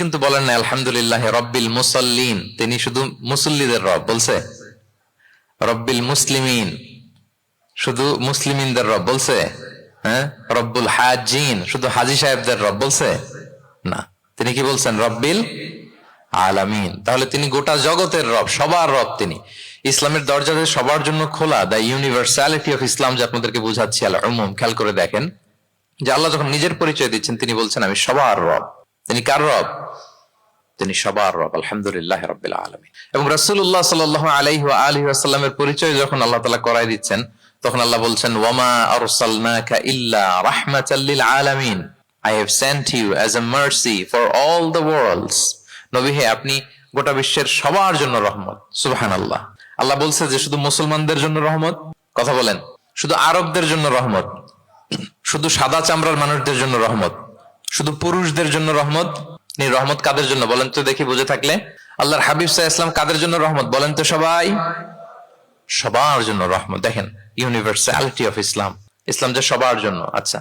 কিন্তু বলেন না আলহামদুলিল্লাহ রব্বিল মুসাল্লিন, তিনি শুধু মুসল্লিদের রব বলছে? রব্বিল মুসলিমিন, শুধু মুসলিমিনদের রব বলছে? হ্যাঁ। রব্বুল হাজিন, শুধু হাজি সাহেবদের রব বলছে? না, তিনি কি বলছেন? রব্বিল আলামিন। তাহলে তিনি গোটা জগতের রব, সবার রব তিনি। ইসলামের দরজা সবার জন্য খোলা। দ্য ইউনিভার্সালিটি অফ ইসলাম যে আপনাদেরকে বুঝাচ্ছি, আল উমুম, খেয়াল করে দেখেন যে আল্লাহ যখন নিজের পরিচয় দিচ্ছেন তিনি বলছেন আমি সবার রব। তিনি কার রব? তিনি সবার রব, আলহামদুলিল্লাহ রাব্বিল আলামিন। এবং রাসূলুল্লাহ সাল্লাল্লাহু আলাইহি ওয়া আলিহি ওয়াসাল্লামের পরিচয় যখন আল্লাহ তাআলা করায় দিচ্ছেন তখন আল্লাহ বলছেন ওয়ামা আরসালনাকা ইল্লা রাহমাতাল লিল আলামিন, I have sent you as a mercy for all the worlds. নবী হে, আপনি গোটা বিশ্বের সবার জন্য রহমত। সুবহানাল্লাহ। আল্লাহ বলছে যে শুধু মুসলমানদের জন্য রহমত? কথা বলেন। শুধু আরবদের জন্য রহমত? শুধু সাদা চামড়ার মানুষদের জন্য রহমত? শুধু পুরুষদের জন্য রহমত? রহমত কাদের জন্য বলেন তো দেখি, বুঝে থাকলে। আল্লাহর হাবিব সাল্লাল্লাহু আলাইহি ওয়াসাল্লাম কাদের জন্য রহমত বলেন তো সবাই? সবার জন্য রহমত। দেখেন ইউনিভার্সালিটি অফ ইসলাম, ইসলাম যে সবার জন্য। আচ্ছা,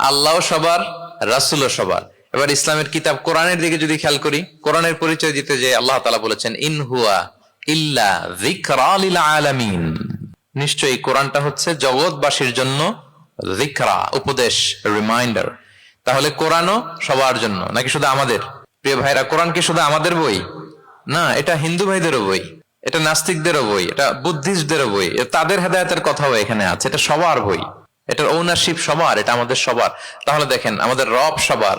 আল্লাহ সবার, রাসূলও সবার। এবার ইসলামের কিতাব কোরআনের দিকে যদি খেয়াল করি, কোরআনের পরিচয় দিতে যে আল্লাহ তাআলা বলেছেন ইন হুয়া ইল্লা যিকরা লিল আলামিন, নিশ্চয়ই কোরআনটা হচ্ছে জগৎবাসীর জন্য যিকরা, উপদেশ, রিমাইন্ডার। তাহলে কোরআনও সবার জন্য নাকি শুধু আমাদের? প্রিয় ভাইরা, কোরআন কি শুধু আমাদের বই? না, এটা হিন্দু ভাইদেরও বই, এটা নাস্তিকদেরও বই, এটা বুদ্ধিস্টদেরও বই, তাদের হেদায়েতের কথাও এখানে আছে। এটা সবার বই, এটার ওনারশিপ সবার, এটা আমাদের সবার। তাহলে দেখেন আমাদের রব সবার,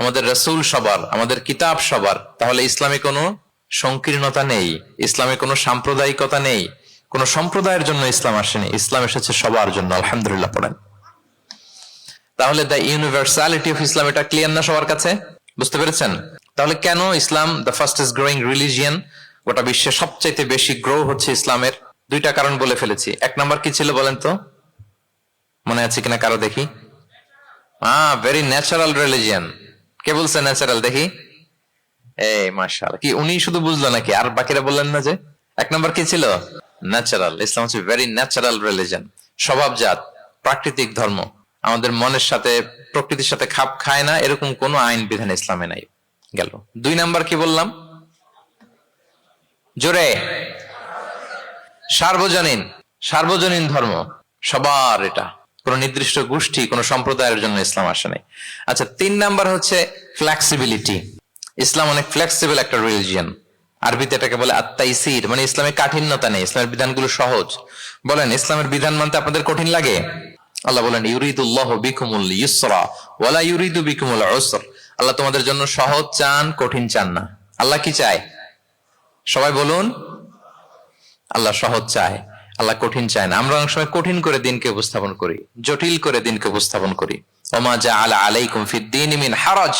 আমাদের রাসূল সবার, আমাদের কিতাব সবার। তাহলে ইসলামে কোনো সংকীর্ণতা নেই, ইসলামে কোনো সাম্প্রদায়িকতা নেই, কোনো সম্প্রদায়ের জন্য ইসলাম আসেনি, ইসলাম এসেছে সবার জন্য। আলহামদুলিল্লাহ পড়েন। তাহলে দ্য ইউনিভার্সালিটি অফ ইসলাম, এটা ক্লিয়ার না সবার কাছে? বুঝতে পেরেছেন? তাহলে কেন ইসলাম দ্য ফাস্টেস্ট গ্রোয়িং রিলিজিয়ন, গোটা বিশ্বে সবচাইতে বেশি গ্রো হচ্ছে ইসলামের? দুইটা কারণ বলে ফেলেছি। এক নাম্বার কি ছিল বলেন তো, মনে আছে কিনা কারো দেখি? Very natural religion. কে বলছে ন্যাচারাল? দেখি। এই মাশাআল্লাহ, কি উনি শুধু বুঝলো নাকি আর বাকিরা বললেন না? যে এক নাম্বার কি ছিল? ন্যাচারাল। ইসলাম হচ্ছে ভেরি ন্যাচারাল রিলিজিয়ন, স্বভাবজাত, প্রাকৃতিক ধর্ম। আমাদের মনের সাথে, প্রকৃতির সাথে খাপ খায় না এরকম কোনো আইন বিধান ইসলামে নাই। গেল। দুই নাম্বার কি বললাম? জোরে। সার্বজনীন, সার্বজনীন ধর্ম, সবার। এটা কোন নির্দিষ্ট গোষ্ঠী, কোন সম্প্রদায়ের জন্য ইসলাম আসে নাই। আচ্ছা, তিন নাম্বার হচ্ছে ফ্লেক্সিবিলিটি। ইসলাম অনেক ফ্লেক্সিবল একটা রিলিজিয়ন। আরবিতে এটাকে বলে আত-তাইসির, মানে ইসলামে কাঠিন্যতা নেই, ইসলামের বিধানগুলো সহজ। বলেন, ইসলামের বিধান মানতে আপনাদের কঠিন লাগে? আল্লাহ বলেন ইউরিদুল্লাহু বিকুমুল ইউসরা ওয়ালা ইউরিদু বিকুমুল উসর। আল্লাহ তোমাদের জন্য সহজ চান, কঠিন চান না। আল্লাহ কি চায়? সবাই বলুন। আল্লাহ সহজ চায়, আল্লাহ কঠিন চায় না। আমরা অনেক সময় কঠিন করে দিনকে উপস্থাপন করি, জটিল করে দিনকে উপস্থাপন করি। ওমা জাআলা আলাইকুম ফিদ-দীনি মিন হারাজ,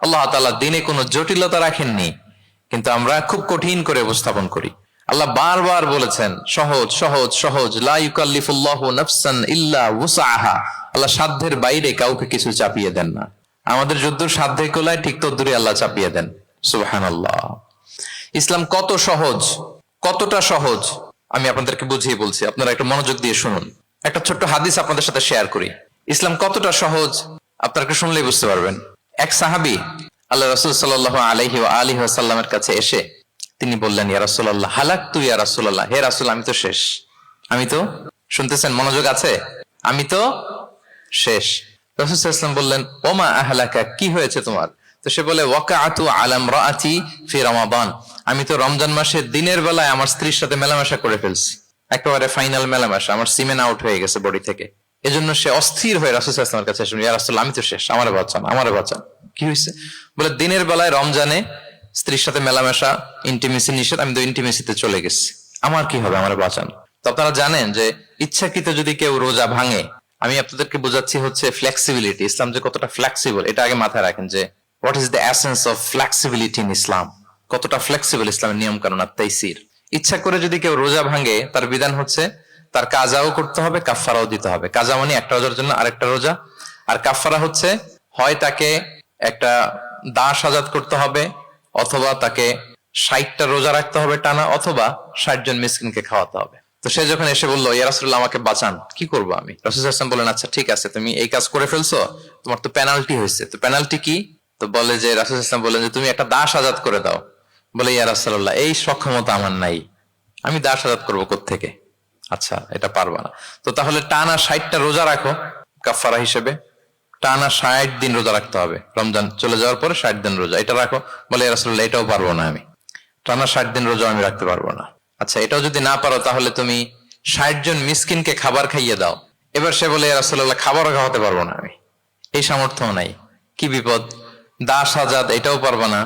আল্লাহ তাআলা দিনে কোনো জটিলতা রাখেননি, কিন্তু আমরা খুব কঠিন করে উপস্থাপন করি। আল্লাহ বারবার বলেছেন সহজ সহজ সহজ, লা ইউকাল্লিফুল্লাহু নাফসান ইল্লা উসআহা। আল্লাহ সাধ্যের বাইরে কাউকে কিছু চাপিয়ে দেন না। আমাদের যদ্দূর সাধ্যে কোলায় ঠিক তদ্দূরই আল্লাহ চাপিয়ে দেন। সুবহানাল্লাহ। ইসলাম কত সহজ, কতটা সহজ আমি আপনাদেরকে বুঝিয়ে বলছি, আপনারা একটু মনোযোগ দিয়ে শুনুন। একটা ছোট্ট হাদিস আপনাদের সাথে শেয়ার করি। ইসলাম কতটা সহজ আপনারা একটু শুনলেই বুঝতে পারবেন। এক সাহাবী আল্লাহ রাসূল সাল্লাল্লাহু আলাইহি ওয়া আলিহি ওয়াসাল্লামের কাছে এসে তিনি বললেন, ইয়া রাসূলুল্লাহ হালাকতু ইয়া রাসূলুল্লাহ, হে রাসূল আমি তো শেষ। আমি তো, শুনতেছেন, মনোযোগ আছে? আমি তো শেষ। রাসূল সাল্লাল্লাহু আলাইহি ওয়াসাল্লাম বললেন, ওমা আহলাকা, কি হয়েছে তোমার? তো সে বলে, ওয়াকাআতু আলা ইমরাআতি ফি রমাদান, আমি তো রমজান মাসে দিনের বেলায় আমার স্ত্রীর সাথে মেলামেশা করে ফেলছি, একেবারে ফাইনাল মেলামেশা, আমার সিমেন আউট হয়ে গেছে বডি থেকে। এজন্য সে অস্থির হয়ে রাসূল সাল্লাল্লাহু আলাইহি ওয়াসাল্লামের কাছে এসে, ইয়া রাসূলুল্লাহ আমি তো শেষ, আমারে বাঁচান, আমারে বাঁচান। কি হয়েছে? বলে, দিনের বেলায় রমজানে স্ত্রীর সাথে মেলামেশা, ইন্টিমেসি নিষেধ, আমি তো ইন্টিমেসিতে চলে গেছি, আমার কি হবে, আমারে বাঁচান। তো আপনারা জানেন যে ইচ্ছাকৃত যদি কেউ রোজা ভাঙে, আমি আপনাদেরকে বোঝাচ্ছি হচ্ছে ফ্লেক্সিবিলিটি, ইসলাম যে কতটা ফ্লেক্সিবল এটা আগে মাথায় রাখেন, যে what is the essence of flexibility in Islam. কতটা ফ্লেক্সিবল ইসলামের নিয়ম কানুন আর তাইসির। ইচ্ছা করে যদি কেউ রোজা ভাঙে, তার বিধান হচ্ছে তার কাজাও করতে হবে, কাফফারাও দিতে হবে। কাজা মানে একটা রোজার জন্য আরেকটা রোজা, আর কাফফারা হচ্ছে হয় তাকে একটা দাস আজাদ করতে হবে, অথবা তাকে 60টা রোজা রাখতে হবে টানা, অথবা 60 জন মিসকিনকে খাওয়াতে হবে। তো সে যখন এসে বললো, ইয়া রাসূলুল্লাহ আমাকে বাঁচান, কি করবো আমি? রাসূল সাল্লাল্লাহু আলাইহি ওয়াসাল্লাম বললেন, আচ্ছা ঠিক আছে, তুমি এই কাজ করে ফেলছো, তোমার তো পেনাল্টি হয়েছে। তো পেনাল্টি কি? তো বলে যে রাসূল ইসলাম বললেন যে তুমি একটা দাস আজাদ করে দাও। বলে ইয়া রাসূলুল্লাহ এই সক্ষমতা আমার নাই, আমি দাস আজাদ করবো কোত্থেকে? আচ্ছা এটা পারবা না, তো তাহলে টানা 60টা রোজা রাখো কাফারা হিসেবে, টানা 60 দিন রোজা রাখতে হবে, রমজান চলে যাওয়ার পরে 60 দিন রোজা এটা রাখো। বলে ইয়া রাসূলুল্লাহ এটাও পারবো না, আমি টানা 60 দিন রোজা আমি রাখতে পারবো না। আচ্ছা এটাও যদি না পারো তাহলে তুমি 60 জন মিসকিনকে খাবার খাইয়ে দাও। এবার সে বলে ইয়া রাসূলুল্লাহ খাবারও খাওয়াতে পারবো না, আমি এই সামর্থ্য নাই। কি বিপদ, দাস আজাদ এটাও পারবা না,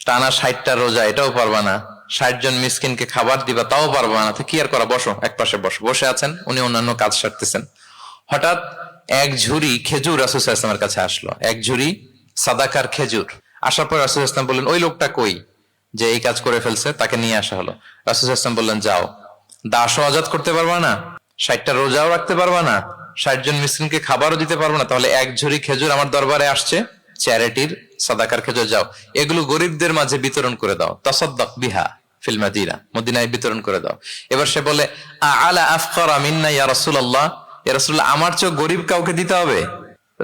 টানা 60টা রোজা এটাও পারবা না, 60 জন মিসকিনকে খাবার দিবা তাও পারবা না, তো কি আর করা, বসো এক পাশে বসো। বসে আছেন, উনি অন্যান্য কাজ সারতেছেন। হঠাৎ এক ঝুড়ি খেজুর রাসূল সাল্লাল্লাহু আলাইহি ওয়াসাল্লামের কাছে আসলো, এক ঝুড়ি সাদাকার খেজুর। আসার পর রাসূল সাল্লাল্লাহু আলাইহি ওয়াসাল্লাম বললেন ওই লোকটা কই যে এই কাজ করে ফেলছে, তাকে নিয়ে আসা হলো। রাসূল সাল্লাল্লাহু আলাইহি ওয়াসাল্লাম বললেন যাও, দাসও আজাদ করতে পারবা না, 60টা রোজাও রাখতে পারবা না, 60 জন মিসকিনকে খাবারও দিতে পারবো না, তাহলে এক ঝুড়ি খেজুর আমার দরবারে আসছে, চ্যারিটির সাদাকার খেজুর, যাও এগুলো গরিবদের মাঝে বিতরণ করে দাও, তাসাদ্দাক বিহা ফিল মাদিনা, মদিনায় বিতরণ করে দাও। এবার সে বলে আলা আফকারা মিন্না ইয়া রাসূলুল্লাহ, ইয়া রাসূলুল্লাহ আমার চেয়ে গরিব কাউকে দিতে হবে?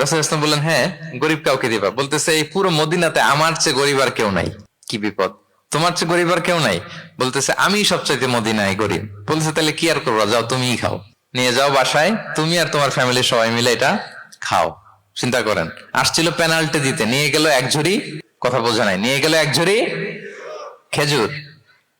রাসূল ইসলাম বললেন হ্যাঁ গরিব কাউকে দিবা। বলতেছে এই পুরো মদিনাতে আমার চেয়ে গরিব আর কেউ নাই। কি বিপদ, তোমার চেয়ে গরিব আর কেউ নাই? বলতেছে আমি সবচাইতে মদিনায় গরিব। বলতেছে তাহলে কি আর করবা, যাও তুমিই খাও, নিয়ে যাও বাসায়, তুমি আর তোমার ফ্যামিলির সবাই মিলে এটা খাও। চিন্তা করেন, আসছিল পেনাল্টি দিতে, নিয়ে গেল এক ঝুড়ি, কথা বোঝা নাই, নিয়ে গেল এক ঝুড়ি খেজুর।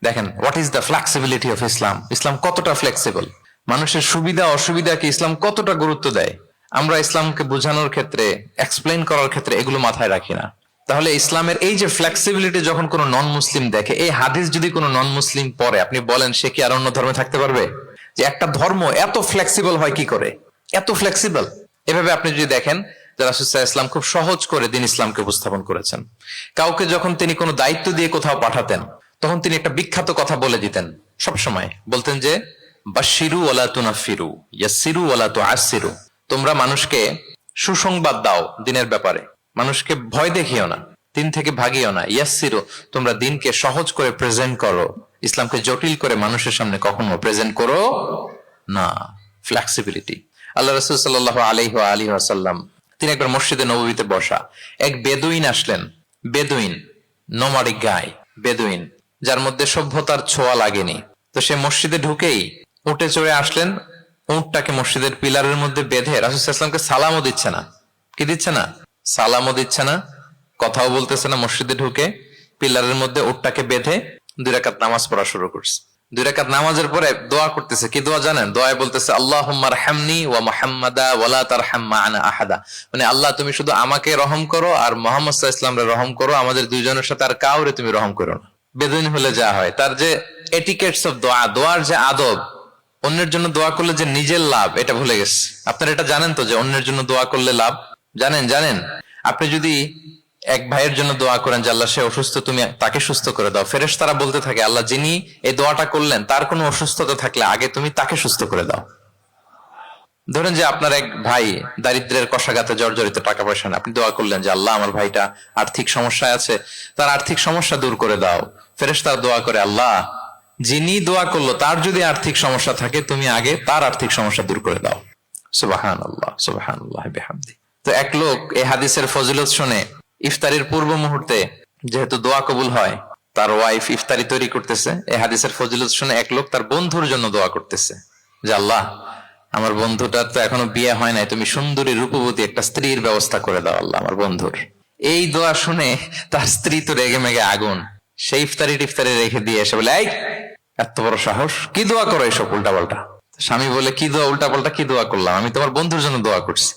দেখেন what is the flexibility of Islam, Islam কতটা ফ্লেক্সিবল, মানুষের সুবিধা অসুবিধাকে ইসলাম কতটা গুরুত্ব দেয়। আমরা ইসলামকে বোঝানোর ক্ষেত্রে, এক্সপ্লেইন করার ক্ষেত্রে এগুলো মাথায় রাখি না। তাহলে ইসলামের এই যে ফ্লেক্সিবিলিটি যখন কোনো নন মুসলিম দেখে, এই হাদিস যদি কোনো নন মুসলিম পড়ে, আপনি বলেন সে কি আর অন্য ধর্মে থাকতে পারবে? যে একটা ধর্ম এত ফ্লেক্সিবল হয় কি করে, এত ফ্লেক্সিবল। এভাবে আপনি যদি দেখেন যে রাসূল সাল্লাল্লাহু আলাইহি ওয়াসাল্লাম খুব সহজ করে দিন ইসলামকে উপস্থাপন করেছেন। কাউকে যখন তিনি কোনো দায়িত্ব দিয়ে কোথাও পাঠাতেন, তখন তিনি একটা বিখ্যাত কথা বলে দিতেন, সব সময় বলতেন যে বাশশিরু ওয়ালা তুনাফিরু, ইয়াসসিরু ওয়ালা তুআসসিরু, তোমরা মানুষকে সুসংবাদ দাও দিনের ব্যাপারে, মানুষকে ভয় দেখিও না, দিন থেকে ভাগিও না, ইয়াসসিরু তোমরা দিনকে সহজ করে প্রেজেন্ট করো, ইসলামকে জটিল করে মানুষের সামনে কখনো প্রেজেন্ট করো না। ফ্লেক্সিবিলিটি। আল্লাহ রাসূল সাল্লাল্লাহু আলাইহি ওয়া আলিহি ওয়াসাল্লাম তিনি একবার মসজিদে নববীতে বসা, এক বেদুইন আসলেন, বেদুইন নোমাডিক গায়, বেদুইন যার মধ্যে সভ্যতার ছোঁয়া লাগেনি। তো সে মসজিদে ঢুকেই উঠে চড়ে আসলেন, উটটাকে মসজিদের পিলারের মধ্যে বেঁধে রাসূল সাল্লাল্লাহু আলাইহি ওয়াসাল্লামকে সালামও দিচ্ছে না, কি দিচ্ছে না, সালামও দিচ্ছে না, কথাও বলতেছে না, মসজিদে ঢুকে পিলারের মধ্যে উটটাকে বেঁধে 2 রাকাত নামাজ পড়া শুরু করছে। 2 রাকাত নামাজের পরে দোয়া করতেছে, কি দোয়া জানেন? দোয়ায় বলতেছে আল্লাহুম্মা আরহামনি ওয়া মুহাম্মাদা ওয়া লা তারহাম মা'ানা আহাদা, মানে আল্লাহ তুমি শুধু আমাকে রহম করো আর মুহাম্মদ সাল্লাল্লাহু আলাইহি ওয়াসাল্লামকে রহম করো, আমাদের দুইজনের সাথে আর কাউরে তুমি রহম করো না। বেদুইন হলে যা হয়, তার যে এটিকেটস অফ দোয়া, দোয়ার যে আদব, অন্যের জন্য দোয়া করলে যে নিজের লাভ এটা ভুলে গেছে। আপনারা এটা জানেন তো যে অন্যের জন্য দোয়া করলে লাভ? জানেন আপনি যদি এক ভাইয়ের জন্য দোয়া করেন যে আল্লাহ সে অসুস্থ, তুমি তাকে সুস্থ করে দাও, ফেরেশতারা বলতে থাকে আল্লাহ যিনি এই দোয়াটা করলেন তার কোনো অসুস্থতা থাকলে আগে তুমি তাকে সুস্থ করে দাও। ধরেন যে আপনার এক ভাই দারিদ্রের কষাঘাতে জর্জরিত, টাকা পয়সা না, আপনি দোয়া করলেন যে আল্লাহ আমার ভাইটা আর্থিক সমস্যায় আছে, তার আর্থিক সমস্যা দূর করে দাও। ফেরেশতারা দোয়া করে আল্লাহ যিনি দোয়া করলো তার যদি আর্থিক সমস্যা থাকে তুমি আগে তার আর্থিক সমস্যা দূর করে দাও। সুবহানাল্লাহ সুবহানাল্লাহ বিহামদি। তো এক লোক এই হাদিসের ফজিলত শুনে ইফতারির পূর্ব মুহূর্তে, যেহেতু দোয়া কবুল হয়, তার ওয়াইফ ইফতারি তৈরি করতেছে, এই হাদিসের ফজিলত শুনে এক লোক তার বন্ধুর জন্য দোয়া করতেছে যে আল্লাহ আমার বন্ধুটার তো এখনো বিয়ে হয় নাই, তুমি সুন্দরী রূপবতী একটা স্ত্রীর ব্যবস্থা করে দাও আল্লাহ আমার বন্ধুর। এই দোয়া শুনে তার স্ত্রী তো রেগে মেগে আগুন, সেই ইফতারি রেখে দিয়ে এসে বলে এই এত বড় সাহস, কি দোয়া করো এসব উল্টাপাল্টা। স্বামী বলে কি দোয়া উল্টাপাল্টা, কি দোয়া করলাম, আমি তোমার বন্ধুর জন্য দোয়া করছি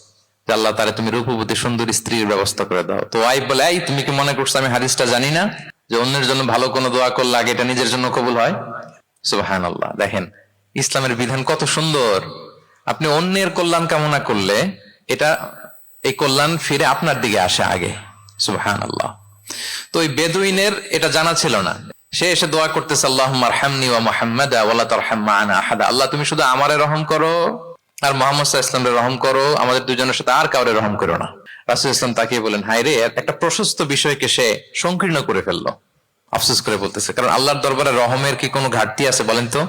যে আল্লাহ তারে তুমি রূপবতী সুন্দরী স্ত্রীর ব্যবস্থা করে দাও। তো ওয়াইফ বলে এই তুমি কি মনে করছো আমি হাদিসটা জানি না যে অন্যের জন্য ভালো কোনো দোয়া করলে আগে এটা নিজের জন্য কবুল হয়? সুবহানাল্লাহ। দেখেন ইসলামের বিধান কত সুন্দর। আপনি অন্যের কল্যাণ কামনা করলে এটা, এই কল্যাণ ফিরে আপনার দিকে আসে আগে। সুবহানাল্লাহ। তো ওই বেদুইনের এটা জানা ছিল না, সে এসে দোয়া করতেছে আল্লাহুম্মা আরহামনি ওয়া মুহাম্মাদা ওয়া লা তারহাম মা'ানা আহাদা, আল্লাহ তুমি শুধু আমারে রহম করো আর মুহাম্মদ সাল্লাল্লাহু আলাইহি ওয়াসাল্লামকে রহম করো, আমাদের দুজনের সাথে আর কাউরে রহম করো না। রাসূল ইসলাম তাকিয়ে বলেন হায় রে, একটা প্রশস্ত বিষয়কে সে সংকীর্ণ করে ফেললো। আফসোস করে বলতেছে, কারণ আল্লাহর দরবারে রহমের কি কোনো ঘাটতি আছে বলেন তো?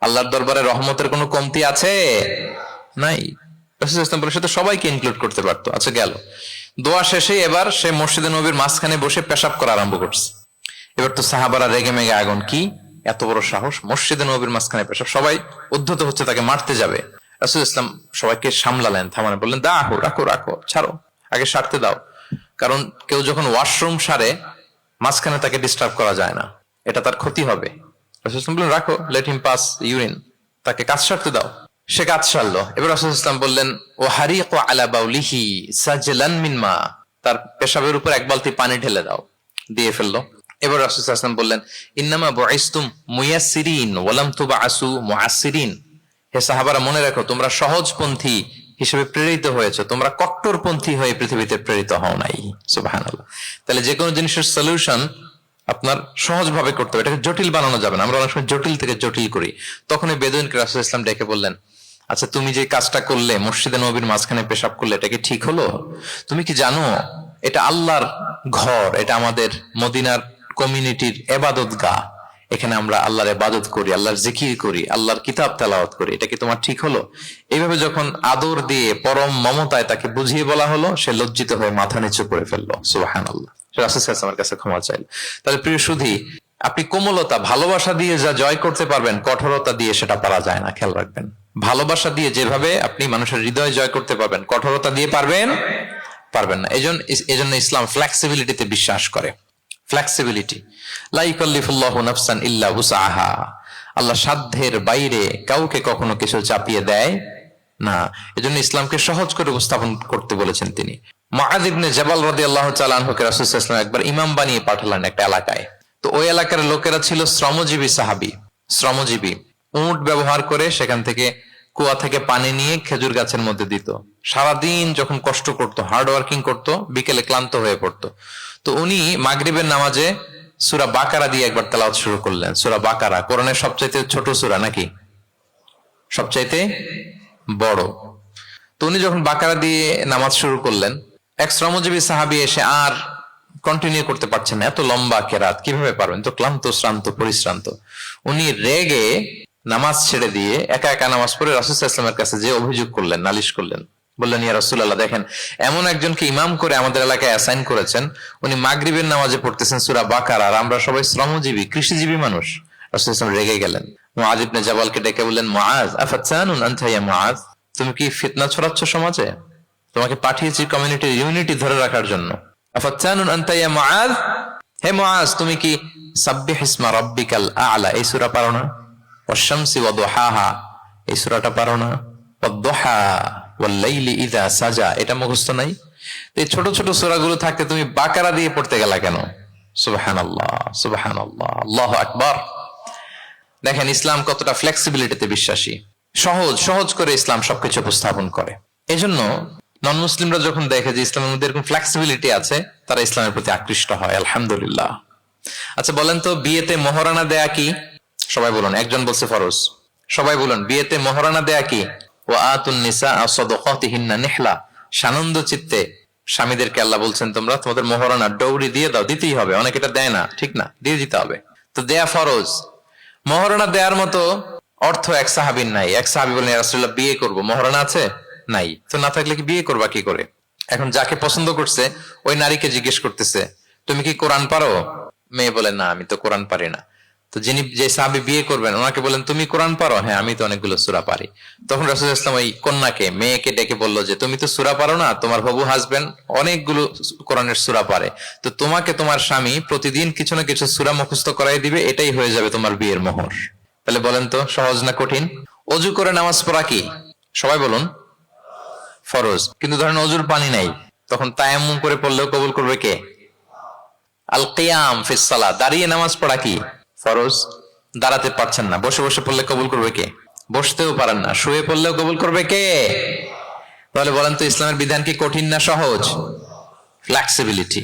আল্লাহর দরবারে রহমতের কোনো কমতি আছে? নাই। রাসূল ইসলাম বলে সে তো সবাইকে ইনক্লুড করতে পারতো। আচ্ছা গেল। দোয়া শেষে এবার সে মসজিদে নবীর মাঝখানে বসে পেশাব করা আরম্ভ করছে। এবার তো সাহাবারা রেগে মেগে আগুন, কি এত বড় সাহস, মসজিদে নবীর মাঝখানে পেশাব, সবাই উদ্ধত হচ্ছে, তাকে মারতে যাবে। রাসূল ইসলাম সবাইকে সামলালেন, থামালেন, বললেন রাখো রাখো রাখো, ছাড়ো, আগে সারতে দাও। কারণ কেউ যখন ওয়াশরুম সারে মাঝখানে তাকে ডিস্টার্ব করা যায় না, এটা তার ক্ষতি হবে। রাসূল ইসলাম বললেন রাখো, লেট হিম পাস ইউরিন, তাকে কাজ সারতে দাও। সে কাজ সারলো। এবার রাসূল ইসলাম বললেন ও হারিকু আলা বাউলিহি সাজলান মিন মা, তার পেশাবের উপর এক বালতি পানি ঢেলে দাও, দিয়ে ফেললো। এবার রাসূল সাল্লাল্লাহু আলাইহি ওয়াসাল্লাম বললেন ইন্নামা বুইসতুম মুয়াসসিরিন ওয়া লাম তুবআসু মুআসসিরিন, হে সাহাবারা মনে রাখো তোমরা সহজপন্থী হিসেবে প্রেরিত হয়েছে, তোমরা কট্টরপন্থী হয়ে পৃথিবীতে প্রেরিত হও নাই। সুবহানাল্লাহ। তাহলে যে কোনো জিনিসের সলিউশন আপনার সহজ ভাবে করতে হবে, এটাকে জটিল বানানো যাবে না। আমরা অনেক সময় জটিল থেকে জটিল করি। তখন এই বেদুইনকে রাসূল ইসলাম ডেকে বললেন আচ্ছা তুমি যে কাজটা করলে, মসজিদে নবীর মাঝখানে পেশাব করলে, এটা কি ঠিক হলো? তুমি কি জানো এটা আল্লাহর ঘর, এটা আমাদের মদিনার কমিউনিটির ইবাদত গাহ, এখানে আমরা আল্লাহর ইবাদত করি, আল্লাহর জিকির করি, আল্লাহর কিতাব তেলাওয়াত করি, এটা কি তোমার ঠিক হলো? এইভাবে যখন আদর দিয়ে পরম মমতায় তাকে বুঝিয়ে বলা হলো, সে লজ্জিত হয়ে মাথা নিচু করে ফেললো। সুবহানাল্লাহ। রাসূল সাল্লাল্লাহু আলাইহি ওয়াসাল্লামের কাছে ক্ষমা চাইল। তাহলে প্রিয় সুধী, আপনি কোমলতা ভালোবাসা দিয়ে যা জয় করতে পারবেন, কঠোরতা দিয়ে সেটা পারা যায় না, খেয়াল রাখবেন। ভালোবাসা দিয়ে যেভাবে আপনি মানুষের হৃদয় জয় করতে পারবেন, কঠোরতা দিয়ে পারবেন না। এজন্য ইসলাম ফ্লেক্সিবিলিটিতে বিশ্বাস করে। ফ্লেক্সিবিলিটি, লা ইউকাল্লিফুল্লাহু নাফসান ইল্লা উসআহা, আল্লাহ সাধ্যের বাইরে কাউকে কখনো কিছু চাপিয়ে দেয় না। এজন্য ইসলামকে সহজ করে উপস্থাপন করতে বলেছেন তিনি। মুআয ইবনে জাবাল রাদিয়াল্লাহু তাআলা আনহুকে রাসূল সাল্লাল্লাহু আলাইহি ওয়াসাল্লাম একবার ইমাম বানিয়ে পাঠালেন একটা এলাকায়। তো ওই এলাকার লোকেরা ছিল শ্রমজীবী সাহাবী, শ্রমজীবী। উট ব্যবহার করে সেখান থেকে কুয়া থেকে পানি নিয়ে খেজুর গাছের মধ্যে দিত। সারাদিন যখন কষ্ট করতো, হার্ড ওয়ার্কিং করতো, বিকেলে ক্লান্ত হয়ে পড়তো। তো উনি মাগরিবের নামাজে সূরা বাকারা দিয়ে একবার তেলাওয়াত শুরু করলেন। সূরা বাকারা কোরআনের সবচাইতে ছোট সূরা নাকি সবচাইতে বড়? তো উনি যখন বাকারা দিয়ে নামাজ শুরু করলেন, এক শ্রমজীবী সাহাবী এসে আর কন্টিনিউ করতে পারছেন না, এত লম্বা কেরাত কিভাবে পারবেন, তো ক্লান্ত, শ্রান্ত, পরিশ্রান্ত। উনি রেগে নামাজ ছেড়ে দিয়ে একা একা নামাজ পড়ে রাসূল সাল্লাল্লাহু আলাইহি ওয়াসাল্লামের কাছে যে অভিযোগ করলেন, নালিশ করলেন। বললেন ইয়া রাসূলুল্লাহ, দেখেন এমন একজনকে ইমাম করে আমাদের এলাকায় অ্যাসাইন করেছেন, উনি মাগরিবের নামাজে পড়তেছেন সূরা বাকারা, আর আমরা সবাই শ্রমজীবী, কৃষিজীবী মানুষ। রাসূল সাল্লাল্লাহু আলাইহি ওয়াসাল্লাম রেগে গেলেন। মুআয ইবনে জাবালকে ডেকে বললেন মুআয আফাতানুন আনতা ইয়া মুআয, তুমি কি ফিতনা ছড়াচ্ছ সমাজে? তোমাকে পাঠিয়েছি কমিউনিটির ইউনিটি ধরে রাখার জন্য। আফাতানুন আনতা ইয়া মুআয, হে মুআয তুমি কি সাব্বিহ ইসমা রাব্বিকাল আ'লা এই সূরা পারো না? ওয়াশ-শামসি ওয়া দুহাহা এই সূরাটা পারো না? ওয়াদ-দুহা ওয়াল-লাইলি ইযা সাজা এটা মুখস্থ নাই? এই ছোট ছোট সূরাগুলো থাকতে তুমি বাকারা দিয়ে পড়তে গেলা কেন? সুবহানাল্লাহ, সুবহানাল্লাহ, আল্লাহু আকবার। দেখেন ইসলাম কতটা ফ্লেক্সিবিলিটিতে বিশ্বাসী। সহজ সহজ করে ইসলাম সবকিছু উপস্থাপন করে। এজন্য নন মুসলিমরা যখন দেখে যে ইসলামের মধ্যে এরকম ফ্লেক্সিবিলিটি আছে, তারা ইসলামের প্রতি আকৃষ্ট হয়। আলহামদুলিল্লাহ। আচ্ছা বলেন তো, বিয়েতে মহরানা দেয়া কি? সবাই বলুন। একজন বলছে ফরজ। সবাই বলুন বিয়েতে মহরানা দেয়া কি? ওয়া আতুন নিসা সাদাকাতিহিন্না নিহলা, সানন্দ চিত্তে স্বামীদেরকে আল্লাহ বলছেন তোমরা তোমাদের মহরানা ডৌরি দিয়ে দাও, দিতেই হবে। অনেকে এটা দেয় না, ঠিক না, দিয়ে দিতে হবে। তো দেয়া ফরজ। মহরানা দেওয়ার মতো অর্থ এক সাহাবীর নাই। এক সাহাবী বলেন ইয়া রাসূলুল্লাহ বিয়ে করব, মহরানা আছে? নাই। তো না থাকলে কি বিয়ে করবা কি করে? এখন যাকে পছন্দ করছে ওই নারীকে জিজ্ঞেস করতেছে তুমি কি কোরআন পারো? মেয়ে বলে না আমি তো কোরআন পারি না। তো যিনি যে সাহাবী বিয়ে করবেন ওনাকে বলেন তুমি কোরআন পারো? হ্যাঁ আমি তো অনেকগুলো সূরা পারি। তখন রাসূল সাল্লাল্লাহু আলাইহি ওয়াসাল্লাম ওই কন্যাকে, মেয়েকে ডেকে বলল যে তুমি তো সূরা পারো না, তোমার হবু হাজবেন্ড অনেকগুলো কোরআনের সূরা পারে, তো তোমাকে তোমার স্বামী প্রতিদিন কিছু না কিছু সূরা মুখস্থ করাই দিবে, এটাই হয়ে যাবে তোমার বিয়ের মোহর। তাহলে বলেন তো সহজ না কঠিন? অজু করে নামাজ পড়া কি? সবাই বলুন ফরজ। কিন্তু ধরেন অজুর পানি নাই, তখন তায়াম্মুম করে পড়লেও কবুল করবে কে? আল কিয়াম ফিস সালাহ, দাঁড়িয়ে নামাজ পড়া কি? ফরজ। দাঁড়াতে পারছেন না, বসে বসে পড়লে কবুল করবে কে? বসতেও পারেন না, শুয়ে পড়লেও কবুল করবে কে? তাহলে বলেন তো ইসলামের বিধান কি কঠিন না সহজ? ফ্লেক্সিবিলিটি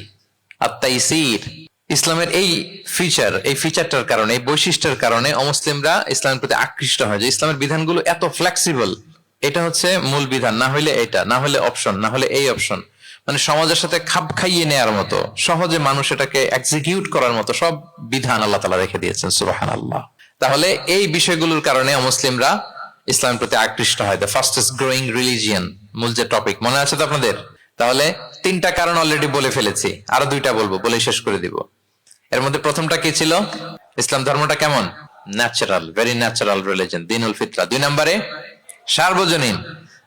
আর তাইসির। ইসলামের এই ফিচারটার কারণে, এই বৈশিষ্ট্যের কারণে অমুসলিমরা ইসলামের প্রতি আকৃষ্ট হয় যে ইসলামের বিধানগুলো এত ফ্লেক্সিবল। এটা হচ্ছে মূল বিধান, না হলে এটা, না হলে অপশন, না হলে এই অপশন। মানে সমাজের সাথে খাপ খাইয়ে নেওয়ার মতো, সহজে মানুষ এটাকে এক্সিকিউট করার মতো সব বিধান আল্লাহ তাআলা রেখে দিয়েছেন। সুবহানাল্লাহ। তাহলে এই বিষয়গুলোর কারণে মুসলিমরা ইসলামের প্রতি আকৃষ্ট হয়। দ্য ফাস্টেস্ট গ্রোয়িং রিলিজিয়ন, মূল যে টপিক মনে আছে তো আপনাদের? তাহলে তিনটা কারণ অলরেডি বলে ফেলেছি, আরো দুইটা বলবো, বলে শেষ করে দিব। এর মধ্যে প্রথমটা কি ছিল? ইসলাম ধর্মটা কেমন? ন্যাচারাল, ভেরি ন্যাচারাল রিলিজন, দিনুল ফিতরা। 2 নম্বরে সার্বজনীন,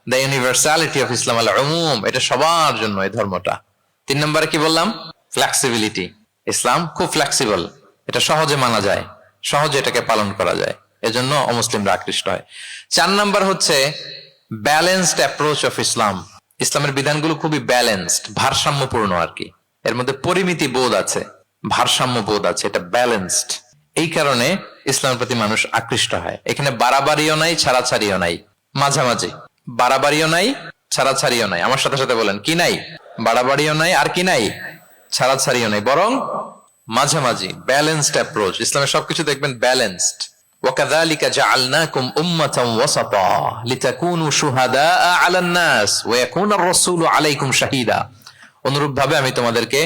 দ্য ইউনিভার্সালিটি অফ ইসলাম, আল উমুম, এটা সবার জন্য এই ধর্মটা। 3 নম্বরে কি বললাম? ফ্লেক্সিবিলিটি, ইসলাম খুব ফ্লেক্সিবল, এটা সহজে মানা যায়, সহজে এটাকে পালন করা যায়, এজন্য অমুসলিমরা আকৃষ্ট হয়। 4 নম্বর হচ্ছে ব্যালেন্সড অ্যাপ্রোচ অফ ইসলাম, ইসলামের বিধানগুলো খুবই ব্যালেন্সড, ভারসাম্যপূর্ণ আর কি, এর মধ্যে পরিমিতি বোধ আছে, ভারসাম্য বোধ আছে, এটা ব্যালেন্সড। এই কারণে ইসলামের প্রতি মানুষ আকৃষ্ট হয়। এখানে বাড়াবাড়িও নাই, ছাড়াছাড়িও নাই, মাঝামাঝি। বাড়াবাড়িও নাই, ছাড়াছাড়িও নাই। আমার সাথে সাথে বলেন, কি নাই? বাড়াবাড়িও নাই, আর কি নাই? ছাড়াছাড়িও নাই, বরং মাঝামাঝি, ব্যালেন্সড অ্যাপ্রোচ। ইসলামের সবকিছু দেখবেন ব্যালেন্সড। وَكَذَلِكَ جَعَلْنَاكُمْ أُمَّةً وَسَطًا لِتَكُونُوا شُهَدَاءَ عَلَى النَّاسِ وَيَكُونَ الرَّسُولُ عَلَيْكُمْ شَهِيدًا। অনুরূপভাবে আমি তোমাদেরকে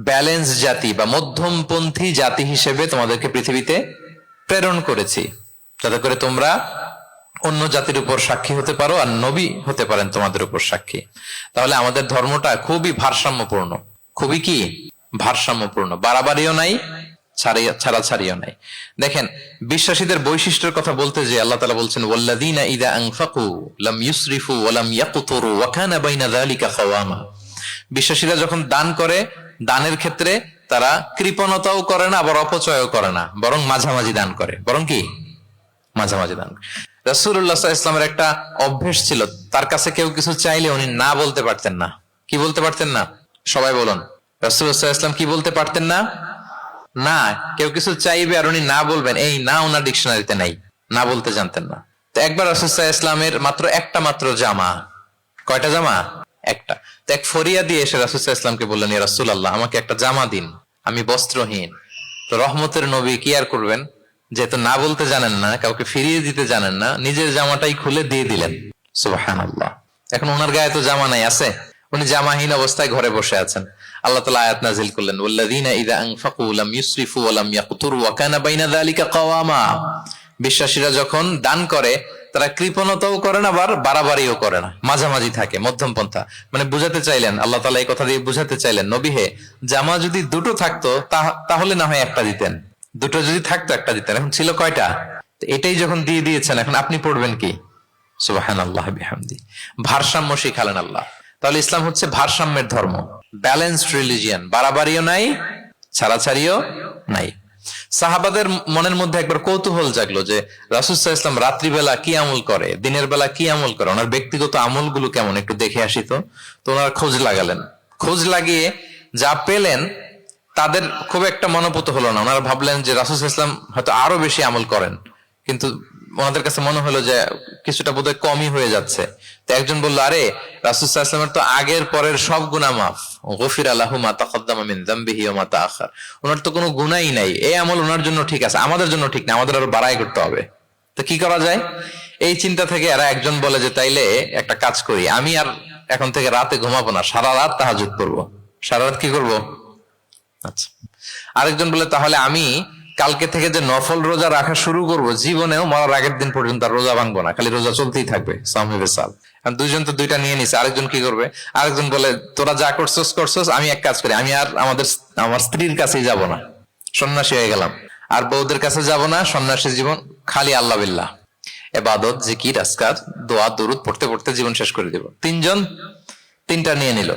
ব্যালেন্স জাতি বা মধ্যমপন্থী জাতি হিসেবে তোমাদেরকে পৃথিবীতে প্রেরণ করেছি, যাতে করে তোমরা অন্য জাতির উপর সাক্ষী হতে পারো, আর নবী হতে পারেন তোমাদের উপর সাক্ষী। তাহলে আমাদের ধর্মটা খুবই ভারসাম্যপূর্ণ, খুবই কি ভারসাম্যপূর্ণ, বাড়াবাড়িও নাই, ছাড়াছাড়িও নাই। দেখেন, বিশ্বাসীদের বৈশিষ্ট্যের কথা বলতে যে আল্লাহ তাআলা বলছেন, ওয়াল্লাযীনা ইযা আনফাকু লাম ইউসরিফু ওয়া লাম ইয়াকতুরু ওয়া কানা বাইনা যালিকা কাওয়ামা। বিশ্বাসীরা যখন দান করে, দানের ক্ষেত্রে তারা কৃপণতাও করে না, আবার অপচয়ও করে না, বরং মাঝামাঝি দান করে, বরং কি মাঝামাঝি দান। রাসূলুল্লাহ সাল্লাল্লাহু আলাইহি ওয়াসাল্লামের একটা অভ্যেস ছিল, তার কাছে কেউ কিছু চাইলে উনি না বলতে পারতেন না। কি বলতে পারতেন না? সবাই বলুন, রাসূলুল্লাহ সাল্লাল্লাহু আলাইহি ওয়াসাল্লাম কি বলতে পারতেন না? না। কেউ কিছু চাইবে আর উনি না বলবেন, এই না ওনার ডিকশনারিতে নাই, না বলতে জানতেন না। তো একবার রাসূল সাল্লাল্লাহু আলাইহি ওয়াসাল্লামের মাত্র একটা মাত্র জামা, কয়টা জামা? একটা। তো এক ফরিয়া দিয়ে এসে রাসূল সাল্লাল্লাহু আলাইহি ওয়াসাল্লামকে বললেন, ইয়া রাসূলুল্লাহ, আমাকে একটা জামা দিন, আমি বস্ত্রহীন। তো রহমতের নবী কি আর করবেন, যেহেতু না বলতে জানেন না, কাউকে ফিরিয়ে দিতে জানেন না, নিজের জামাটাই খুলে দিয়ে দিলেন। সুবহানাল্লাহ। এখন ওনার গায়ে তো জামা নাই, আছে? উনি জামাহীন অবস্থায় ঘরে বসে আছেন। আল্লাহ তাআলা আয়াত নাযিল করলেন, ওয়াল্লাযীনা ইযা আনফাকু লাম ইউসরিফু ওয়া লাম ইয়াকতুরু ওয়া কানা বাইনা যালিকা কাওয়ামা। বিশ্বাসীরা যখন দান করে, তারা কৃপণতাও করে না, আবার বাড়াবাড়িও করে না, মাঝামাঝি থাকে, মধ্যম পন্থা। মানে বুঝাতে চাইলেন, আল্লাহ তাআলা এই কথা দিয়ে বুঝাতে চাইলেন, নবী হে, জামা যদি দুটো থাকতো তাহলে না হয় একটা দিতেন, দুটো যদি থাকতো একটা দিতেন, এখন ছিল কয়টা? এটাই যখন দিয়ে দিয়েছেন, এখন আপনি পড়বেন কি? সুবহানাল্লাহ বিহামদি। ভারসাম্য শিখালেন আল্লাহ। তাহলে ইসলাম হচ্ছে ভারসাম্যের ধর্ম, ব্যালেন্সড রিলিজিয়ান, বাড়াবাড়িও নাই, ছাড়াছাড়িও নাই। সাহাবাদের মনের মধ্যে একবার কৌতূহল জাগলো যে রাসূল সাল্লাল্লাহু আলাইহি ওয়াসাল্লাম রাত্রিবেলা কি আমল করে, দিনের বেলা কি আমল করে, ওনার ব্যক্তিগত আমলগুলো কেমন, একটু দেখে আসি। তো ওনারা খোঁজ লাগালেন, খোঁজ লাগিয়ে যা পেলেন তাদের খুব একটা মনোপুত হলো না। ওনারা ভাবলেন যে রাসূল সাল্লাল্লাহু আলাইহি ওয়াসাল্লাম হয়তো আরো বেশি আমল করেন, কিন্তু ওনাদের কাছে মনে হলো যে কিছুটা বোধহয় কমই হয়ে যাচ্ছে। তো একজন বলল, আরে রাসূল সাল্লাল্লাহু আলাইহি ওয়াসাল্লামের তো আগের পরের সব গুনাহ মাফ, গফিরা লাহু মা তাকাদ্দামা মিন যামবিহি ওয়া মা তাআখার, ওনার তো কোনো গুনাহই নাই, এই আমল ওনার জন্য ঠিক আছে, আমাদের জন্য ঠিক না, আমাদের আরো বাড়াই করতে হবে। তো কি করা যায়? এই চিন্তা থেকে এরা একজন বলে যে তাইলে একটা কাজ করি, আমি আর এখন থেকে রাতে ঘুমাবো না, সারা রাত তাহাজ্জুদ করব। সারা রাত কি করব? আচ্ছা। আরেকজন বলে, তাহলে আমি কালকে থেকে যে নফল রোজা রাখা শুরু করব, জীবনেও মরার আগের দিন পর্যন্ত আর রোজা ভাঙবো না, খালি রোজা চলতেই থাকবে, সাওমে বিসাল। দুইজন তো দুইটা নিয়ে নিছে, আরেকজন কি করবে? আরেকজন বলে, তোরা যা করছস, আমি এক কাজ করি, আমি আর আমার স্ত্রীর কাছেই যাব না, সন্ন্যাসী হয়ে গেলাম, আর বউদের কাছে যাব না, সন্ন্যাসী জীবন, খালি আল্লাহ বিল্লাহ, ইবাদত, জিকির, আজকার, দোয়া, দুরুদ পড়তে পড়তে জীবন শেষ করে দেব। তিনজন তিনটা নিয়ে নিল।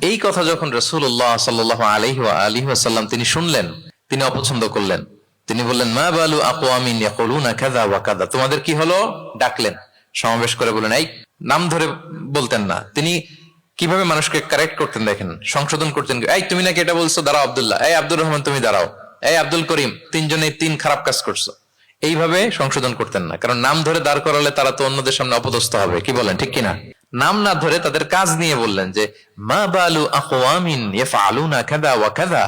এই কথা যখন রাসূলুল্লাহ সাল্লাল্লাহু আলাইহি ওয়া আলিহি ওয়াসাল্লাম তিনি শুনলেন, তিনি অপছন্দ করলেন। তিনি বললেন, মা বালু আকওয়ামিন ইয়াকুলুনা কাযা ওয়া কাযা। তোমাদের কি হলো? ডাকলেন, সমাবেশ করে বলেন, এই নাম ধরে বলতেন না। তিনি কিভাবে মানুষকে কারেক্ট করতেন দেখেন, সংশোধন করতেন। এই তুমি নাকি এটা বলছো, দাঁড়াও আব্দুল্লাহ, এই আব্দুর রহমান তুমি দাঁড়াও, এই আব্দুল করিম, তিনজনে তিন খারাপ কাজ করছো, এইভাবে সংশোধন করতেন না। কারণ নাম ধরে দাঁড় করালে তারা তো অন্যদের সামনে অপদস্থ হবে, কি বলেন, ঠিক কিনা? নাম না ধরে তাদের কাজ নিয়ে বললেন যে, মা বালু আকওয়ামিন ইয়াফআলুনা কাযা ওয়া কাযা,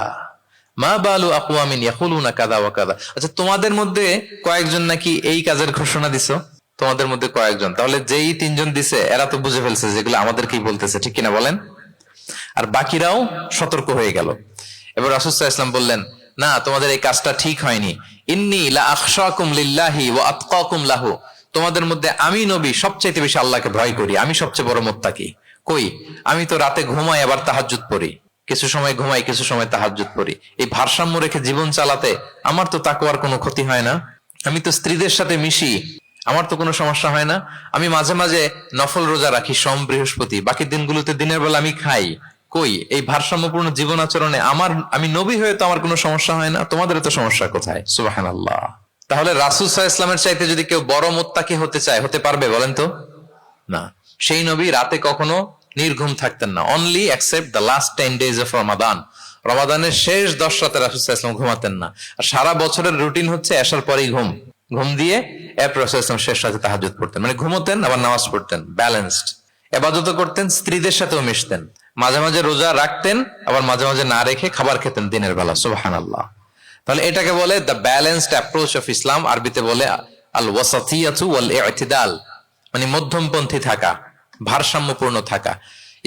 মা বালু আকওয়ামিন ইয়াকুলুনা কাযা ওয়া কাযা। আচ্ছা, তোমাদের মধ্যে কয়েকজন নাকি এই কাজের ঘোষণা দিছো, তোমাদের মধ্যে কয়েকজন। তাহলে যেই তিনজন দিছে এরা তো বুঝে ফেলছে যেগুলো আমাদেরকেই বলতেছে, ঠিক কিনা বলেন? আর বাকিরাও সতর্ক হয়ে গেল। এবার রাসূল সাল্লাল্লাহু আলাইহি ওয়াসাল্লাম বললেন, না, তোমাদের এই কাজটা ঠিক হয়নি। ইন্নী লা আখশাকুম লিল্লাহি ওয়া আতকাকুম লাহু। তোমাদের মধ্যে আমি নবী সবচেয়ে বেশি আল্লাহকে ভয় করি, আমি সবচেয়ে বড় মুত্তাকি। কই আমি তো রাতে ঘুমাই আবার তাহাজ্জুদ পড়ি, কিছু সময় ঘুমাই কিছু সময় তাহাজ্জুদ পড়ি। এই ভারসাম্য রেখে জীবন চালাতে আমার তো তাকওয়ার কোনো ক্ষতি হয় না। আমি তো স্ত্রীদের সাথে মিশি, আমার তো কোনো সমস্যা হয় না। আমি মাঝে মাঝে নফল রোজা রাখি সোম বৃহস্পতি, বাকি দিনগুলোতে দিনের বেলা আমি খাই। কই এই ভারসাম্যপূর্ণ জীবন আচরণে আমি নবী হয়ে তো আমার কোনো সমস্যা হয় না, তোমাদের তো সমস্যা কোথায়? সুবহানাল্লাহ। তাহলে রাসূল সাল্লাল্লাহু আলাইহি ওয়াসাল্লামের চাইতে যদি কেউ বড় মুত্তাকি হতে চায়, হতে পারবে বলেন তো? না। সেই নবী রাতে কখনো নির্ঘুম থাকতেন না, only except the last 10 days of Ramadan. রমাদানের শেষ 10 রাতে রাসূল সাল্লাল্লাহু আলাইহি ওয়াসাল্লাম ঘুমাতেন না। আর সারা বছরের রুটিন হচ্ছে এশার পরেই ঘুম দিয়ে এরপর রাসূল সাল্লাল্লাহু আলাইহি ওয়াসাল্লাম শেষ রাতে তাহাজ্জুদ পড়তেন, মানে ঘুমোতেন আবার নামাজ পড়তেন, ব্যালেন্সড। ইবাদত করতেন, স্ত্রীদের সাথেও মিশতেন, মাঝে মাঝে রোজা রাখতেন, আবার মাঝে মাঝে না রেখে খাবার খেতেন দিনের বেলা। সুবহানাল্লাহ। তাহলে এটাকে বলে the balanced approach of Islam, আরবিতে বলে আল ওয়াসাতিয়াতু ওয়াল ইতিদাল, মানে মধ্যমপন্থী থাকা, ভারসাম্যপূর্ণ থাকা।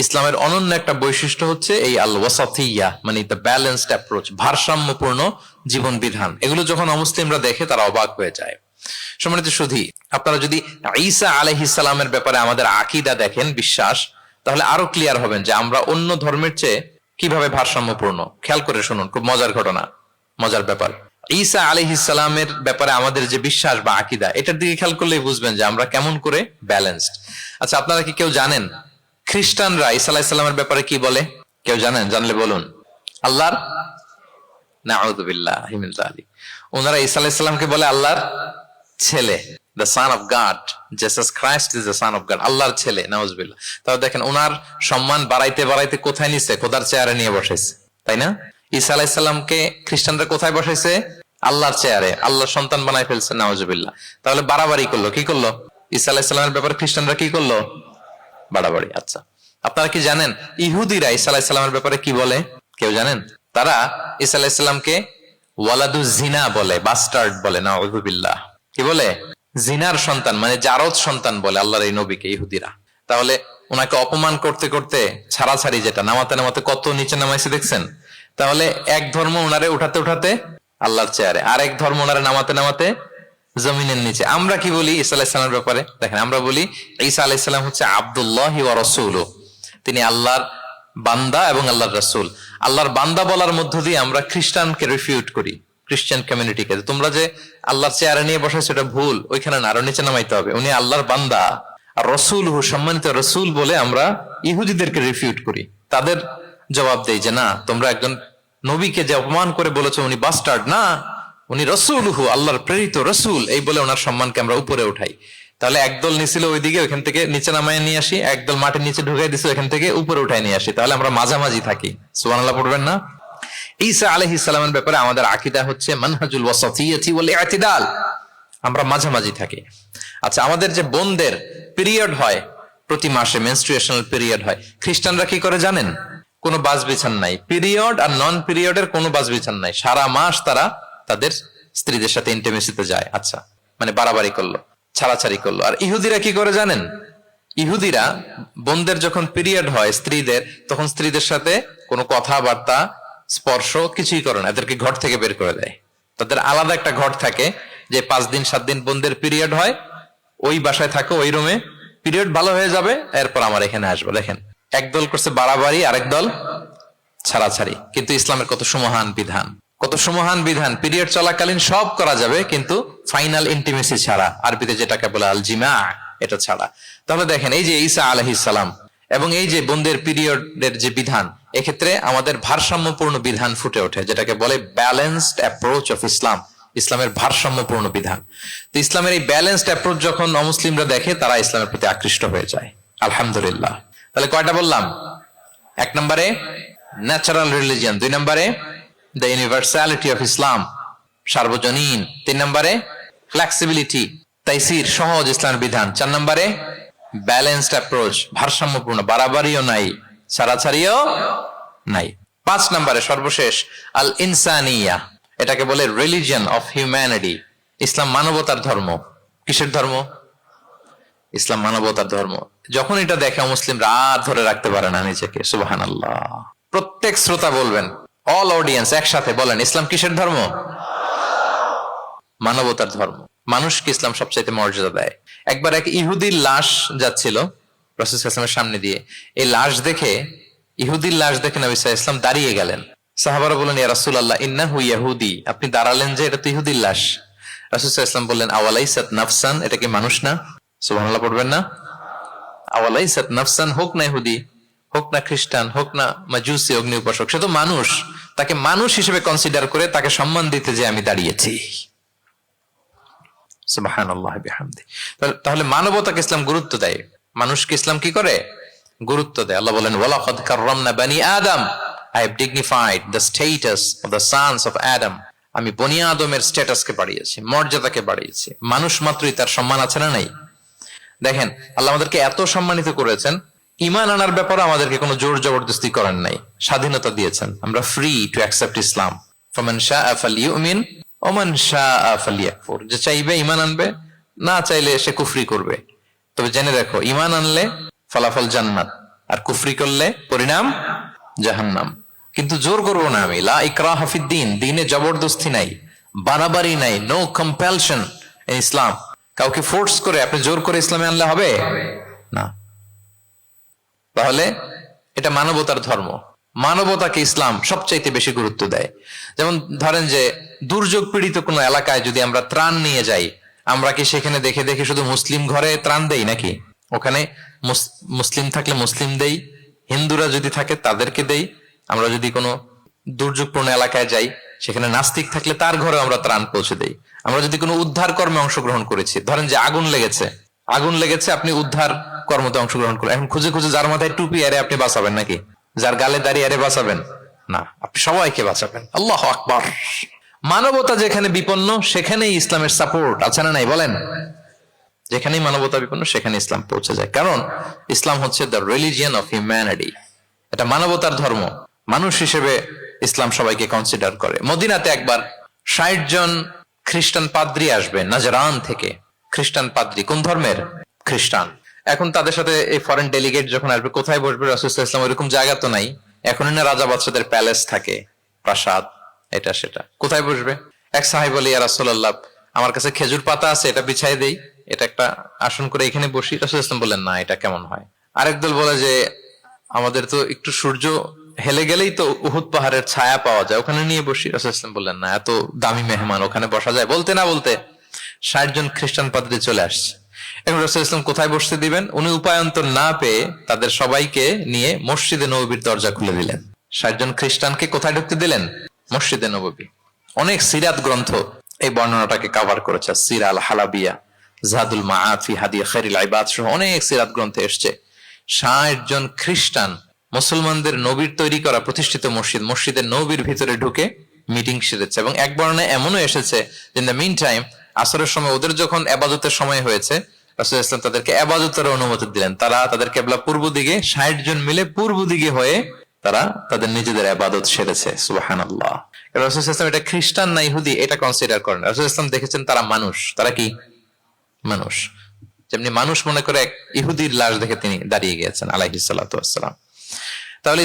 ইসলামের অনন্য একটা বৈশিষ্ট্য হচ্ছে এই আল ওয়াসাতিয়া, মানে দ্য ব্যালেন্সড অ্যাপ্রোচ, ভারসাম্যপূর্ণ জীবন বিধান। এগুলো যখন অমুসলিমরা দেখে তারা অবাক হয়ে যায়। সম্মানিত সুধী, আপনারা যদি ঈসা আলাইহিস সালামের ব্যাপারে আমাদের আকীদা দেখেন, বিশ্বাস, তাহলে আরো ক্লিয়ার হবেন যে আমরা অন্য ধর্মের চেয়ে কিভাবে ভারসাম্যপূর্ণ। খেয়াল করে শুনুন, খুব মজার ঘটনা, মজার ব্যাপার। ঈসা আলাইহিস সালামের ব্যাপারে আমাদের যে বিশ্বাস বা আকীদা, এটার দিকে খেয়াল করলেই বুঝবেন যে আমরা কেমন করে ব্যালেন্সড। আচ্ছা, আপনারা কি কেউ জানেন খ্রিস্টানরা ঈসা আলাইহিস সালামের ব্যাপারে কি বলে? কেউ জানেন? জানলে বলুন। আল্লাহর, নাউযু বিল্লাহি মিন যালিক, ওনারা ঈসা আলাইহিস সালামকে বলে আল্লাহর ছেলে, the son of God, Jesus Christ is the son of God, আল্লাহর ছেলে, নাউযুবিল্লাহ। তাহলে দেখেন ওনার সম্মান বাড়াইতে বাড়াইতে কোথায় নিছে? খোদার চেয়ারে নিয়ে বসাইছে, তাই না? ঈসা আলাইহিস সালামকে খ্রিস্টানরা কোথায় বসাইছে? আল্লাহর চেয়ারে, আল্লাহর সন্তান বানাই ফেলছে, নাউযুবিল্লাহ। তাহলে বাড়াবাড়ি করলো, কি করলো? ঈসা আলাইহিস সালামের ব্যাপারে খ্রিস্টানরা কি করলো? বাড়াবাড়ি। আচ্ছা, আপনারা কি জানেন ইহুদিরা ঈসা আলাইহিস সালামের ব্যাপারে কি বলে? কেউ জানেন? তারা ঈসা আলাইহিস সালামকে ওয়ালাদু জিনা বলে, বাস্টার্ড বলে, নাউযুবিল্লাহ। কি বলে? জিনার সন্তান, মানে জারদ সন্তান বলে আল্লাহর এই নবীকে ইহুদিরা। তাহলে ওনাকে অপমান করতে করতে ছাড়াছাড়ি, যেটা নামাতে নামাতে কত নিচে নামাইছে দেখছেন? তাহলে এক ধর্ম ওনারে উঠাতে উঠাতে আল্লাহর চেয়ারে, আর এক ধর্ম ওনারে নামাতে নামাতে জমিনের নিচে। আমরা কি বলি ঈসা আলাইহিস সালামের ব্যাপারে? দেখেন, আমরা বলি ঈসা আলাইহিস সালাম হচ্ছে আব্দুল্লাহি ওয়া রাসূলুহু, তিনি আল্লাহর বান্দা এবং আল্লাহর রাসূল। আল্লাহর বান্দা বলার মধ্য দিয়ে আমরা খ্রিস্টানকে রিফিউট করি, খ্রিস্টান কমিউনিটিকে, তোমরা যে আল্লাহর চেয়ারে নিয়ে বসাইছো এটা ভুল, ওইখানে না, আরো নিচে নামাইতে হবে, উনি আল্লাহর বান্দা। আর রাসূলুহু, সম্মানিত রাসূল বলে আমরা ইহুদিদেরকে রিফিউট করি, তাদের জবাব দেই যে না, তোমরা একজন নবীকে যে অপমান করে বলেছো উনি বাস্টার্ড, না, উনি রাসূলুহু, আল্লাহর প্রেরিত রাসূল, এই বলে ওনার সম্মানকে আমরা উপরে উঠাই। তাহলে একদল নিছিল ওইদিকে, ওইখান থেকে নিচে নামায় নিয়ে আসি, একদল মাটির নিচে ঢুকাই দিছে, ওইখান থেকে উপরে উঠাই নিয়ে আসি, তাহলে আমরা মাঝামাঝি থাকি। সুবহানাল্লাহ পড়বেন না? ঈসা আলাইহিস সালামের ব্যাপারে আমাদের আকীদা হচ্ছে মানহাজুল ওয়াসাতিয়াতি ওয়াল ইতিদাল, আমরা মাঝামাঝি থাকি। আচ্ছা, আমাদের যে বোনদের পিরিয়ড হয় প্রতি মাসে, মেনস্ট্রুয়েশনাল পিরিয়ড হয়, খ্রিস্টানরা কি করে জানেন? কোনো বাজ বিছান নাই, পিরিয়ড আর নন পিরিয়ডের কোনো বাজ বিছান নাই, সারা মাস তারা তাদের স্ত্রীদের সাথে ইন্টিমেসিতে যায়। আচ্ছা, মানে বাড়াবাড়ি করলো, ছাড়াছাড়ি করলো। আর ইহুদিরা কি করে জানেন? ইহুদিরা বোনদের যখন পিরিয়ড হয় স্ত্রীদের, তখন স্ত্রীদের সাথে কোনো কথাবার্তা, স্পর্শ কিছুই করে না, এদেরকে ঘর থেকে বের করে দেয়। তাদের আলাদা একটা ঘর থাকে, যে 5 দিন 7 দিন বোনদের পিরিয়ড হয়, ওই বাসায় থাকো, ওই রুমে, পিরিয়ড ভালো হয়ে যাবে, এরপর আমার এখানে আসবো। দেখেন, একদল করছে বাড়াবাড়ি, আরেক দল ছাড়াছাড়ি। কিন্তু ইসলামের কত সুমহান বিধান, কত সুমহান বিধান! পিরিয়ড চলাকালীন সব করা যাবে, কিন্তু ফাইনাল ইন্টিমেসি ছাড়া, আরবিতে যেটাকে বলে আল জিমা, এটা ছাড়া। তাহলে দেখেন, এই যে ঈসা আলাইহিস সালাম এবং এই যে বোনদের পিরিয়ডের যে বিধান, এক্ষেত্রে আমাদের ভারসাম্যপূর্ণ বিধান ফুটে ওঠে, যেটাকে বলে ব্যালেন্সড অ্যাপ্রোচ অফ ইসলাম, ইসলামের ভারসাম্যপূর্ণ বিধান। তো ইসলামের এই ব্যালেন্সড অ্যাপ্রোচ যখন অমুসলিমরা দেখে, তারা ইসলামের প্রতি আকৃষ্ট হয়ে যায়। আলহামদুলিল্লাহ। তাহলে কয়টা বললাম? 1 নম্বরে ন্যাচারাল রিলিজিয়ন, 2 নম্বরে দ্য ইউনিভার্সালিটি অফ ইসলাম, সার্বজনীন, 3 নম্বরে ফ্লেক্সিবিলিটি, তাইসির, সহজ ইসলামের বিধান, 4 নম্বরে ব্যালেন্সড অ্যাপ্রোচ, ভারসাম্যপূর্ণ, বাড়াবাড়িও নাই, ছাড়াছাড়িও নাই। 5 নম্বরে সর্বশেষ আল ইনসানিয়া, এটাকে বলে রিলিজিয়ন অফ হিউম্যানিটি, ইসলাম মানবতার ধর্ম। কিসের ধর্ম? ইসলাম মানবতার ধর্ম। যখন এটা দেখে মুসলিমরা আর ধরে রাখতে পারে না নিজেকে। সুবহানাল্লাহ। প্রত্যেক শ্রোতা বলবেন, অল অডিয়েন্স একসাথে বলেন, ইসলাম কিসের ধর্ম? মানবতার ধর্ম। মানুষকে ইসলাম সবচাইতে মর্যাদা দেয়। একবার এক ইহুদির লাশ যাচ্ছিল রাসূল সাল্লাল্লাহু আলাইহি ওয়াসাল্লামের সামনে দিয়ে। এই লাশ দেখে, ইহুদির লাশ দেখে নবী সাল্লাল্লাহু আলাইহি ওয়াসাল্লাম দাঁড়িয়ে গেলেন। সাহাবারা বললেন, ইয়া রাসূলুল্লাহ ইন্নাহু ইয়াহুদি, আপনি দাঁড়ালেন যে, এটা তো ইহুদির লাশ। রাসূল সাল্লাল্লাহু আলাইহি ওয়াসাল্লাম বললেন, আওয়ালাইসাত নাফসান, এটা কি মানুষ না? সুবহানাল্লাহ পড়বেন না? আওয়ালাইসাত নাফসান, হোক না ইহুদি, হোক না খ্রিস্টান, হোক না মাজুসি অগ্নি উপাসক, সে তো মানুষ। তাকে মানুষ হিসেবে কনসিডার করে তাকে সম্মান দিতে যে আমি দাঁড়িয়েছি। সুবহানাল্লাহ বিহামদি। তাহলে মানবতাকে ইসলাম গুরুত্ব দেয়, মানুষকে ইসলাম কি করে? গুরুত্ব দেয়। আল্লাহ বলেন, ওয়ালাকাদ কাররামনা বানি আদম, I have dignified the status of the sons of Adam. আমি বনি আদমের স্ট্যাটাসকে বাড়িয়েছি, মর্যাদাকে বাড়িয়েছি। মানুষ মাত্রই তার সম্মান আছে না নাই? দেখেন, আল্লাহ আমাদেরকে এত সম্মানিত করেছেন, ঈমান আনার ব্যাপারে আমাদেরকে কোনো জোর জবরদস্তি করেন নাই, স্বাধীনতা দিয়েছেন। আমরা ফ্রি টু অ্যাকসেপ্ট ইসলাম। ফামান শাআ ফালইউমিন ওয়া মান শাআ ফালইয়াকফুর, যে চাইবে ঈমান আনবে, না চাইলে সে কুফরি করবে। তবে জেনে রাখো, ঈমান আনলে ফলাফল জান্নাত, আর কুফরি করলে পরিণাম জাহান্নাম। কিন্তু জোর করবো না আমি, লা ইকরাহা ফিদ্দীন, দ্বীনে জবরদস্তি নাই, বাড়াবাড়ি নাই, নো কম্পালশন ইন ইসলাম। কাউকে ফোর্স করে আপনি জোর করে ইসলামে আনলে হবে না। তাহলে এটা মানবতার ধর্ম। মানবতাকে ইসলাম সবচাইতে বেশি গুরুত্ব দেয়। যেমন ধরেন যে, দুর্যোগ পীড়িত কোনো এলাকায় যদি আমরা ত্রাণ নিয়ে যাই, আমরা কি সেখানে দেখে দেখে শুধু মুসলিম ঘরে ত্রাণ দেই নাকি? ওখানে মুসলিম থাকলে মুসলিম দেই, হিন্দুরা যদি থাকে তাদেরকে দেই। আমরা যদি কোনো দুর্যোগপূর্ণ এলাকায় যাই, সেখানে নাস্তিক থাকলে তার ঘরে আমরা ত্রাণ পৌঁছে দেই। আমরা যদি কোনো উদ্ধার কর্মে অংশগ্রহণ করেছি, ধরেন যে আগুন লেগেছে, আপনি উদ্ধার কর্মতে অংশগ্রহণ করেন, এখন খুঁজে খুঁজে যার মাথায় টুপি আরে আপনি বাঁচাবেন নাকি? যার গালে দাঁড়িয়ে আরে বাঁচাবেন না, আপনি সবাইকে বাঁচাবেন। আল্লাহু আকবার। মানবতা যেখানে বিপন্ন, সেখানেই ইসলামের সাপোর্ট আছে না নাই বলেন? যেখানেই মানবতা বিপন্ন, সেখানে ইসলাম পৌঁছে যায়। কারণ ইসলাম হচ্ছে দ্য রিলিজিয়ন অফ হিউম্যানিটি, এটা মানবতার ধর্ম। মানুষ হিসেবে ইসলাম সবাইকে কনসিডার করে। মদিনাতে একবার ৬০ জন খ্রিস্টান পাদ্রী আসবে নাজরান থেকে। খ্রিস্টান পাদ্রী, কোন ধর্মের? খ্রিস্টান। এখন তাদের সাথে এই ফরেন ডেলিগেট যখন আসবে, কোথায় বসবে? রাসূল সাল্লাল্লাহু আলাইহি ওয়াসাল্লাম, ওইরকম জায়গা তো নাই। এখনই না রাজা বাদশাদের প্যালেস থাকে, প্রাসাদ, এটা সেটা, কোথায় বসবে? এক সাহাবী বলে, ইয়া রাসূলুল্লাহ, আমার কাছে খেজুর পাতা আছে, এটা বিছাই দেই, এটা একটা আসন করে এখানে বসি। রাসূল সাল্লাল্লাহু আলাইহি ওয়াসাল্লাম বললেন, না, এটা কেমন হয়? আরেক দল বলে যে, আমাদের তো একটু সূর্য হেলে গেলেই তো উহুদ পাহাড়ের ছায়া পাওয়া যায়, ওখানে নিয়ে বসি। রাসূল সাল্লাল্লাহু আলাইহি ওয়াসাল্লাম বললেন, না, এত দামি মেহমান, ওখানে বসা যায়? বলতে না বলতে ৬০ জন খ্রিস্টান পাদ্রী চলে আসছে। এখন রাসূল সাল্লাল্লাহু আলাইহি ওয়াসাল্লাম কোথায় বসতে দিবেন? উনি উপায়ন্তর না পেয়ে তাদের সবাইকে নিয়ে মসজিদে নববীর দরজা খুলে দিলেন। ৬০ জন খ্রিস্টানকে কোথায় ঢুকতে দিলেন? মসজিদে নববী। অনেক সিরাত গ্রন্থ এই বর্ণনাটাকে কভার করেছে। সিরা আল হালাবিয়া, জাদুল মাআদ ফি হাদি খায়রিল ইবাদ সহ অনেক সিরাত গ্রন্থে এসছে ৬০ জন খ্রিস্টান মুসলমানদের নবীর তৈরি করা প্রতিষ্ঠিত মসজিদের নবীর ভিতরে ঢুকে মিটিং সেরেছে। এবং এক বর্ণনায় এমনও এসেছে, ইন দ্য মিন টাইম, আসরের সময় ওদের যখন ইবাদতের সময় হয়েছে, রাসূল সাল্লাল্লাহু আলাইহি ওয়াসাল্লাম তাদেরকে ইবাদতের অনুমতি দিলেন। তারা তাদের কিবলা পূর্ব দিকে, ৬০ জন মিলে পূর্ব দিকে হয়ে তারা তাদের নিজেদের ইবাদত সেরেছে। সুবহানাল্লাহ। রাসূল সাল্লাল্লাহু আলাইহি ওয়াসাল্লাম এটা খ্রিস্টান না ইহুদি এটা কনসিডার করেন। রাসূল সাল্লাল্লাহু আলাইহি ওয়াসাল্লাম দেখেছেন তারা মানুষ। তারা কি মানুষ? যেমনি মানুষ মনে করে এক ইহুদির লাশ দেখে তিনি দাঁড়িয়ে গিয়েছেন আলাইহিস সালাতু ওয়াস সালাম।